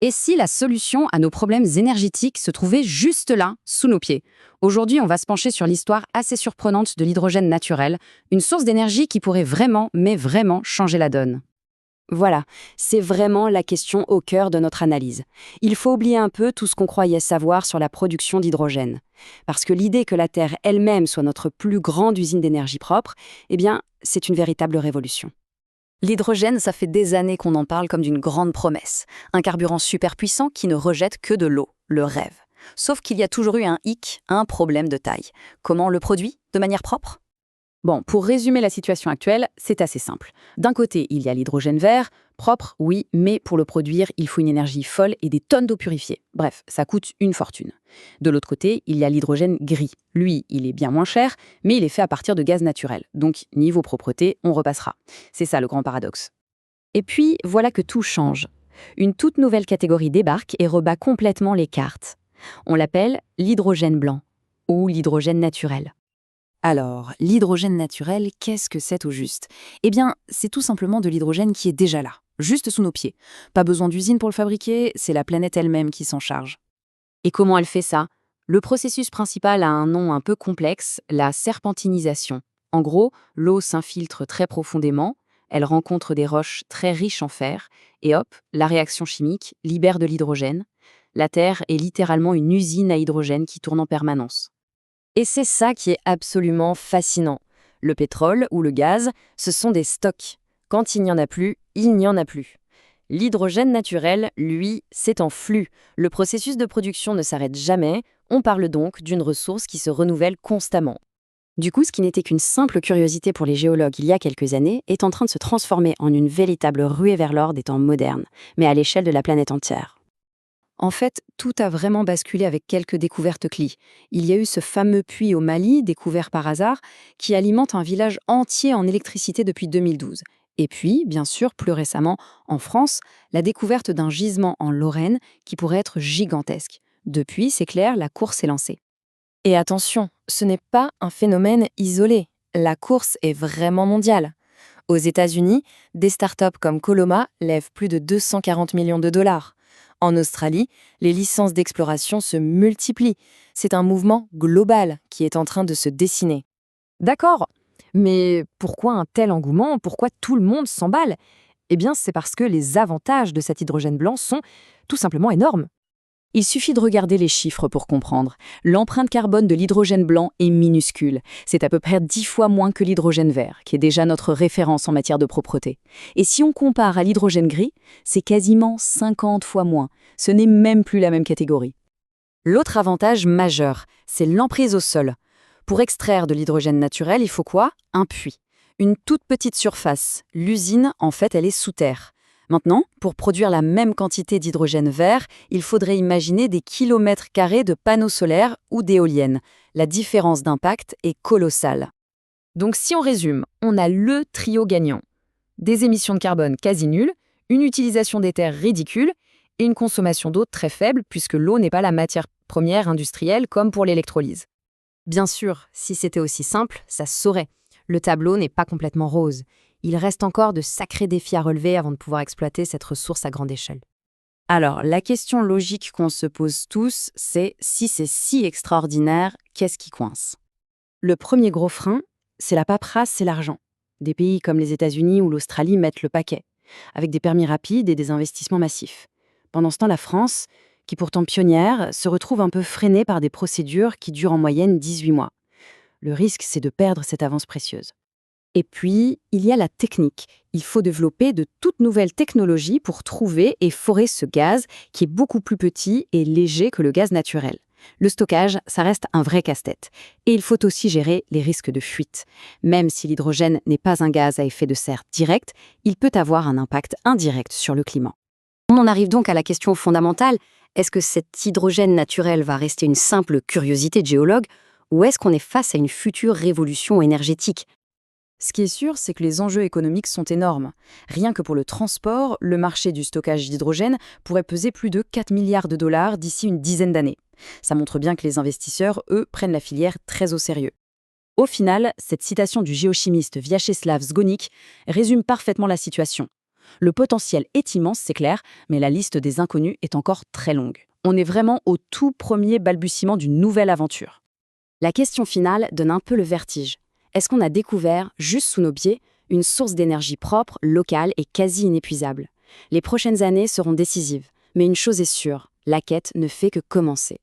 Et si la solution à nos problèmes énergétiques se trouvait juste là, sous nos pieds? Aujourd'hui, on va se pencher sur l'histoire assez surprenante de l'hydrogène naturel, une source d'énergie qui pourrait vraiment, mais vraiment, changer la donne. Voilà, c'est vraiment la question au cœur de notre analyse. Il faut oublier un peu tout ce qu'on croyait savoir sur la production d'hydrogène. Parce que l'idée que la Terre elle-même soit notre plus grande usine d'énergie propre, eh bien, c'est une véritable révolution. L'hydrogène, ça fait des années qu'on en parle comme d'une grande promesse. Un carburant super puissant qui ne rejette que de l'eau, le rêve. Sauf qu'il y a toujours eu un hic, un problème de taille. Comment on le produit? De manière propre? Bon, pour résumer la situation actuelle, c'est assez simple. D'un côté, il y a l'hydrogène vert, propre, oui, mais pour le produire, il faut une énergie folle et des tonnes d'eau purifiée. Bref, ça coûte une fortune. De l'autre côté, il y a l'hydrogène gris. Lui, il est bien moins cher, mais il est fait à partir de gaz naturel. Donc, niveau propreté, on repassera. C'est ça le grand paradoxe. Et puis, voilà que tout change. Une toute nouvelle catégorie débarque et rebat complètement les cartes. On l'appelle l'hydrogène blanc, ou l'hydrogène naturel. Alors, l'hydrogène naturel, qu'est-ce que c'est au juste? Eh bien, c'est tout simplement de l'hydrogène qui est déjà là, juste sous nos pieds. Pas besoin d'usine pour le fabriquer, c'est la planète elle-même qui s'en charge. Et comment elle fait ça? Le processus principal a un nom un peu complexe, la serpentinisation. En gros, l'eau s'infiltre très profondément, elle rencontre des roches très riches en fer, et hop, la réaction chimique libère de l'hydrogène. La Terre est littéralement une usine à hydrogène qui tourne en permanence. Et c'est ça qui est absolument fascinant. Le pétrole ou le gaz, ce sont des stocks. Quand il n'y en a plus, il n'y en a plus. L'hydrogène naturel, lui, c'est en flux. Le processus de production ne s'arrête jamais. On parle donc d'une ressource qui se renouvelle constamment. Du coup, ce qui n'était qu'une simple curiosité pour les géologues il y a quelques années est en train de se transformer en une véritable ruée vers l'or des temps modernes, mais à l'échelle de la planète entière. En fait, tout a vraiment basculé avec quelques découvertes clés. Il y a eu ce fameux puits au Mali, découvert par hasard, qui alimente un village entier en électricité depuis 2012. Et puis, bien sûr, plus récemment, en France, la découverte d'un gisement en Lorraine qui pourrait être gigantesque. Depuis, c'est clair, la course est lancée. Et attention, ce n'est pas un phénomène isolé. La course est vraiment mondiale. Aux États-Unis, des startups comme Coloma lèvent plus de 240 millions de dollars. En Australie, les licences d'exploration se multiplient. C'est un mouvement global qui est en train de se dessiner. D'accord, mais pourquoi un tel engouement? Pourquoi tout le monde s'emballe? Eh bien, c'est parce que les avantages de cet hydrogène blanc sont tout simplement énormes. Il suffit de regarder les chiffres pour comprendre. L'empreinte carbone de l'hydrogène blanc est minuscule. C'est à peu près 10 fois moins que l'hydrogène vert, qui est déjà notre référence en matière de propreté. Et si on compare à l'hydrogène gris, c'est quasiment 50 fois moins. Ce n'est même plus la même catégorie. L'autre avantage majeur, c'est l'emprise au sol. Pour extraire de l'hydrogène naturel, il faut quoi? Un puits. Une toute petite surface. L'usine, en fait, elle est sous terre. Maintenant, pour produire la même quantité d'hydrogène vert, il faudrait imaginer des kilomètres carrés de panneaux solaires ou d'éoliennes. La différence d'impact est colossale. Donc si on résume, on a le trio gagnant. Des émissions de carbone quasi nulles, une utilisation des terres ridicule et une consommation d'eau très faible puisque l'eau n'est pas la matière première industrielle comme pour l'électrolyse. Bien sûr, si c'était aussi simple, ça se saurait. Le tableau n'est pas complètement rose. Il reste encore de sacrés défis à relever avant de pouvoir exploiter cette ressource à grande échelle. Alors, la question logique qu'on se pose tous, c'est si c'est si extraordinaire, qu'est-ce qui coince? Le premier gros frein, c'est la paperasse, c'est l'argent. Des pays comme les États-Unis ou l'Australie mettent le paquet, avec des permis rapides et des investissements massifs. Pendant ce temps, la France, qui est pourtant pionnière, se retrouve un peu freinée par des procédures qui durent en moyenne 18 mois. Le risque, c'est de perdre cette avance précieuse. Et puis, il y a la technique. Il faut développer de toutes nouvelles technologies pour trouver et forer ce gaz qui est beaucoup plus petit et léger que le gaz naturel. Le stockage, ça reste un vrai casse-tête. Et il faut aussi gérer les risques de fuite. Même si l'hydrogène n'est pas un gaz à effet de serre direct, il peut avoir un impact indirect sur le climat. On en arrive donc à la question fondamentale. Est-ce que cet hydrogène naturel va rester une simple curiosité de géologue ou est-ce qu'on est face à une future révolution énergétique? Ce qui est sûr, c'est que les enjeux économiques sont énormes. Rien que pour le transport, le marché du stockage d'hydrogène pourrait peser plus de 4 milliards de dollars d'ici une dizaine d'années. Ça montre bien que les investisseurs, eux, prennent la filière très au sérieux. Au final, cette citation du géochimiste Vyacheslav Zgonik résume parfaitement la situation. Le potentiel est immense, c'est clair, mais la liste des inconnus est encore très longue. On est vraiment au tout premier balbutiement d'une nouvelle aventure. La question finale donne un peu le vertige. Est-ce qu'on a découvert, juste sous nos pieds, une source d'énergie propre, locale et quasi inépuisable? Les prochaines années seront décisives, mais une chose est sûre, la quête ne fait que commencer.